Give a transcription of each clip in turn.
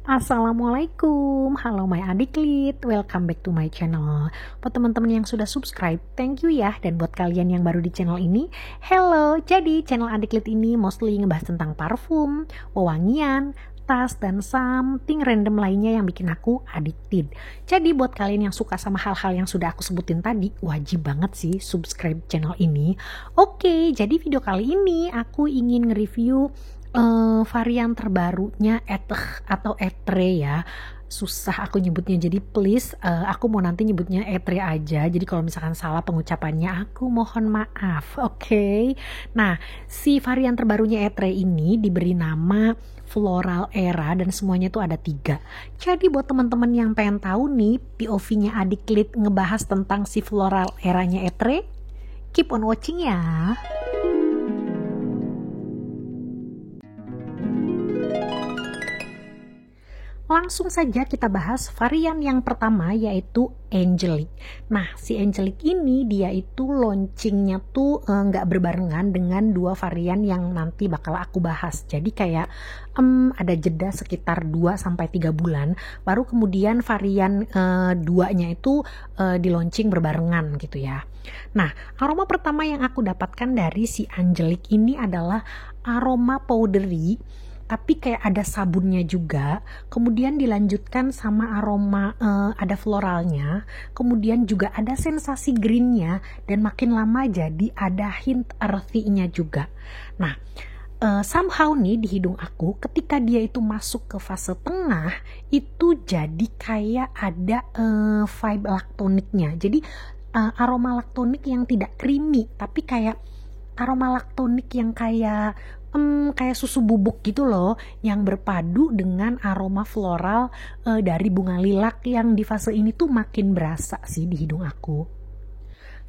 Assalamualaikum, halo my adiklit, welcome back to my channel. Buat teman-teman yang sudah subscribe, thank you ya. Dan buat kalian yang baru di channel ini, hello. Jadi channel adiklit ini mostly ngebahas tentang parfum, wewangian, tas, dan something random lainnya yang bikin aku addicted. Jadi buat kalian yang suka sama hal-hal yang sudah aku sebutin tadi, wajib banget sih subscribe channel ini. Oke, jadi video kali ini aku ingin nge-review varian terbarunya atau etre ya, susah aku nyebutnya, jadi please aku mau nanti nyebutnya etre aja, jadi kalau misalkan salah pengucapannya aku mohon maaf. Oke. Nah, si varian terbarunya etre ini diberi nama Floral Era dan semuanya tuh ada 3. Jadi buat teman-teman yang pengen tahu nih POV-nya Adiklit ngebahas tentang si Floral Eranya etre, keep on watching ya. Langsung saja kita bahas varian yang pertama, yaitu Angelic. Nah, si Angelic ini dia itu launchingnya tuh nggak berbarengan dengan 2 varian yang nanti bakal aku bahas. Jadi kayak ada jeda sekitar 2-3 bulan, baru kemudian varian 2-nya itu di launching berbarengan gitu ya. Nah, aroma pertama yang aku dapatkan dari si Angelic ini adalah aroma powdery, tapi kayak ada sabunnya juga, kemudian dilanjutkan sama aroma ada floralnya, kemudian juga ada sensasi greennya, dan makin lama jadi ada hint earthy-nya juga. Nah, somehow nih di hidung aku ketika dia itu masuk ke fase tengah itu jadi kayak ada vibe laktoniknya. Jadi aroma laktonik yang tidak creamy, tapi kayak aroma laktonik yang kayak susu bubuk gitu loh, yang berpadu dengan aroma floral dari bunga lilac yang di fase ini tuh makin berasa sih di hidung aku.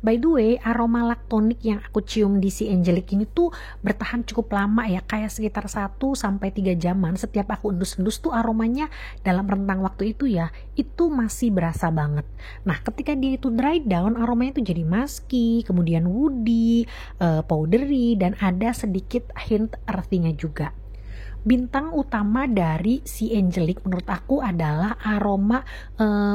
By the way, aroma laktonik yang aku cium di si Angelic ini tuh bertahan cukup lama ya, kayak sekitar 1-3 jaman. Setiap aku endus-endus tuh aromanya dalam rentang waktu itu ya, itu masih berasa banget. Nah, ketika dia itu dry down, aromanya itu jadi musky, kemudian woody, powdery, dan ada sedikit hint earthy-nya juga. Bintang utama dari si Angelic menurut aku adalah aroma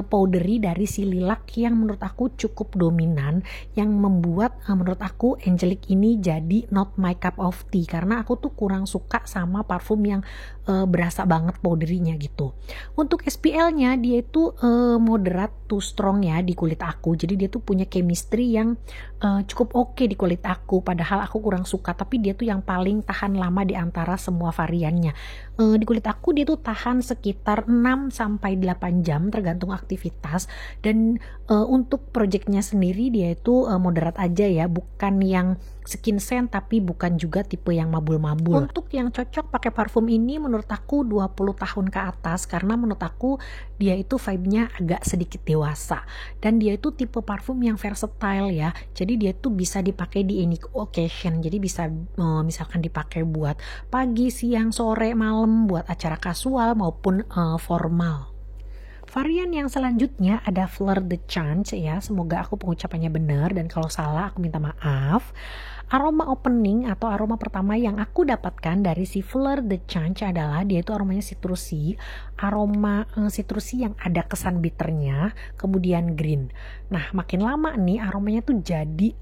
powdery dari si lilac yang menurut aku cukup dominan, yang membuat menurut aku Angelic ini jadi not my cup of tea, karena aku tuh kurang suka sama parfum yang berasa banget powdery-nya gitu. Untuk SPL-nya dia itu moderate to strong ya di kulit aku, jadi dia tuh punya chemistry yang cukup oke di kulit aku, padahal aku kurang suka, tapi dia tuh yang paling tahan lama di antara semua varian. Di kulit aku dia tuh tahan sekitar 6-8 jam tergantung aktivitas, dan untuk projectnya sendiri dia itu moderat aja ya, bukan yang skin scent tapi bukan juga tipe yang mabul-mabul. Untuk yang cocok pakai parfum ini menurut aku 20 tahun ke atas, karena menurut aku dia itu vibe-nya agak sedikit dewasa, dan dia itu tipe parfum yang versatile ya, jadi dia tuh bisa dipakai di any occasion, jadi bisa misalkan dipakai buat pagi, siang, sore, malam, buat acara kasual maupun formal. Varian yang selanjutnya ada Fleur de Change ya, semoga aku pengucapannya benar, dan kalau salah aku minta maaf. Aroma opening atau aroma pertama yang aku dapatkan dari si Fleur de Change adalah dia itu aromanya citrusi, aroma citrusi yang ada kesan bitternya, kemudian green. Nah, makin lama nih aromanya tuh jadi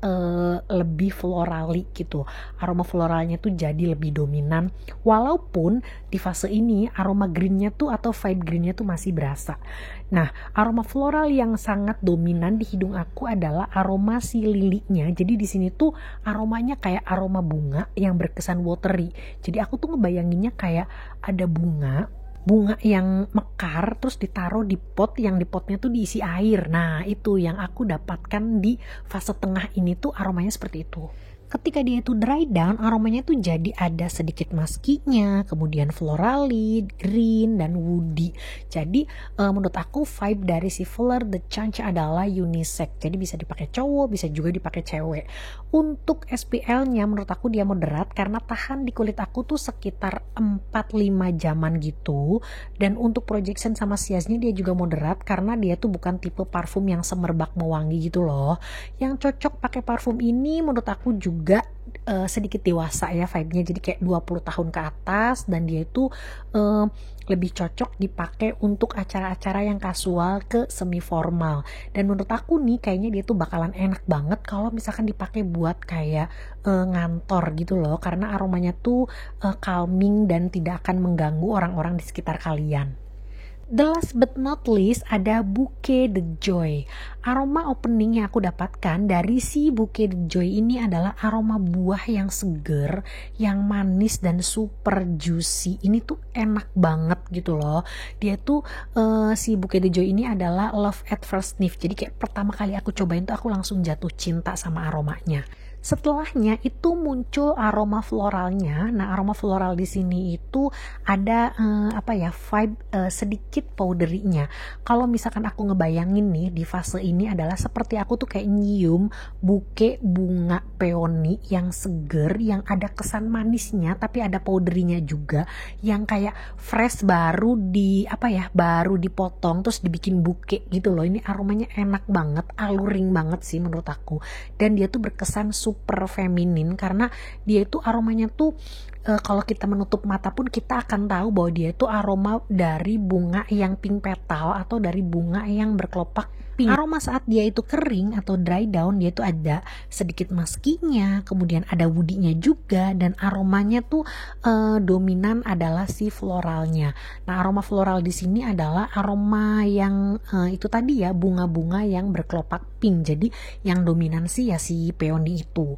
lebih florali gitu, aroma floralnya tuh jadi lebih dominan, walaupun di fase ini aroma greennya tuh atau vibe greennya tuh masih berasa. Nah, aroma floral yang sangat dominan di hidung aku adalah aroma si lilinya. Jadi di sini tuh aromanya kayak aroma bunga yang berkesan watery. Jadi aku tuh ngebayanginnya kayak ada bunga yang mekar terus ditaruh di pot, yang di potnya tuh diisi air. Nah, itu yang aku dapatkan di fase tengah ini tuh aromanya seperti itu. Ketika dia itu dry down, aromanya tuh jadi ada sedikit musky-nya, kemudian florally, green, dan woody. Jadi menurut aku vibe dari si Fleur de Change adalah unisex, jadi bisa dipakai cowok, bisa juga dipakai cewek. Untuk SPL-nya menurut aku dia moderat, karena tahan di kulit aku tuh sekitar 4-5 jaman gitu. Dan untuk projection sama siasnya dia juga moderat, karena dia tuh bukan tipe parfum yang semerbak mewangi gitu loh. Yang cocok pakai parfum ini menurut aku juga sedikit dewasa ya vibe-nya, jadi kayak 20 tahun ke atas, dan dia itu lebih cocok dipakai untuk acara-acara yang kasual ke semi formal. Dan menurut aku nih kayaknya dia tuh bakalan enak banget kalau misalkan dipakai buat kayak ngantor gitu loh, karena aromanya tuh calming dan tidak akan mengganggu orang-orang di sekitar kalian. The last but not least ada Bouquet de Joy. Aroma opening yang aku dapatkan dari si Bouquet de Joy ini adalah aroma buah yang seger, yang manis dan super juicy. Ini tuh enak banget gitu loh. Dia tuh si Bouquet de Joy ini adalah love at first sniff. Jadi kayak pertama kali aku cobain tuh aku langsung jatuh cinta sama aromanya. Setelahnya itu muncul aroma floralnya. Nah, aroma floral di sini itu ada vibe sedikit powdery-nya. Kalau misalkan aku ngebayangin nih di fase ini adalah seperti aku tuh kayak nyium buke bunga peony yang seger, yang ada kesan manisnya tapi ada powdery-nya juga, yang kayak fresh baru baru dipotong terus dibikin buke gitu loh. Ini aromanya enak banget, alluring banget sih menurut aku. Dan dia tuh berkesan super feminin karena dia itu aromanya tuh kalau kita menutup mata pun kita akan tahu bahwa dia itu aroma dari bunga yang pink petal atau dari bunga yang berkelopak pink. Aroma saat dia itu kering atau dry down, dia itu ada sedikit muskinya, kemudian ada woody-nya juga, dan aromanya tuh dominan adalah si floralnya. Nah, aroma floral di sini adalah aroma yang itu tadi ya, bunga-bunga yang berkelopak pink. Jadi yang dominansi ya si peony itu.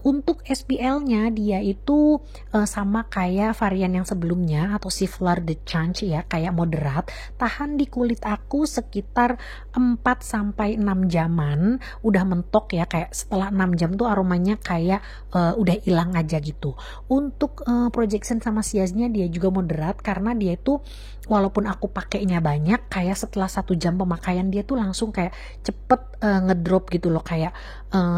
Untuk SPL-nya dia itu sama kayak varian yang sebelumnya atau si Fleur de Change ya, kayak moderat. Tahan di kulit aku sekitar 4-6 jaman, udah mentok ya, kayak setelah 6 jam tuh aromanya kayak udah hilang aja gitu. Untuk projection sama siasnya dia juga moderat karena dia itu walaupun aku pakainya banyak, kayak setelah 1 jam pemakaian dia tuh langsung kayak cepet ngedrop gitu loh, kayak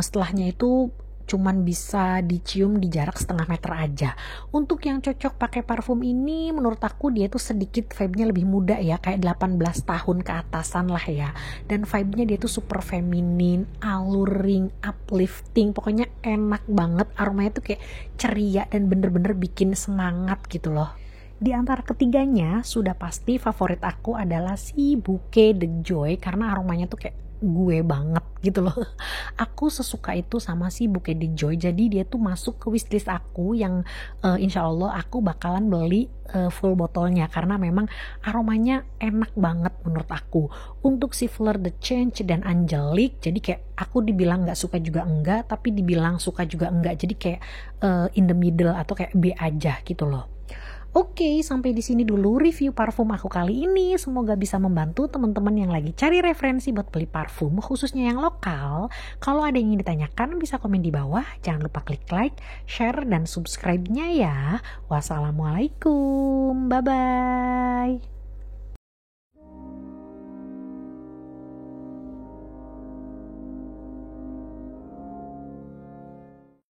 setelahnya itu cuman bisa dicium di jarak setengah meter aja. Untuk yang cocok pakai parfum ini menurut aku dia tuh sedikit vibe-nya lebih muda ya, kayak 18 tahun ke atasan lah ya. Dan vibe-nya dia tuh super feminin, alluring, uplifting, pokoknya enak banget. Aromanya tuh kayak ceria dan bener-bener bikin semangat gitu loh. Di antara ketiganya sudah pasti favorit aku adalah si Bouquet de Joy karena aromanya tuh kayak gue banget gitu loh. Aku sesuka itu sama si Bouquet de Joy, jadi dia tuh masuk ke wishlist aku yang insya Allah aku bakalan beli full botolnya karena memang aromanya enak banget menurut aku. Untuk si Fleur de Change dan Angelique, jadi kayak aku dibilang gak suka juga enggak, tapi dibilang suka juga enggak, jadi kayak in the middle atau kayak B aja gitu loh. Oke, sampai di sini dulu review parfum aku kali ini. Semoga bisa membantu teman-teman yang lagi cari referensi buat beli parfum, khususnya yang lokal. Kalau ada yang ingin ditanyakan, bisa komen di bawah. Jangan lupa klik like, share, dan subscribe-nya ya. Wassalamualaikum, bye-bye.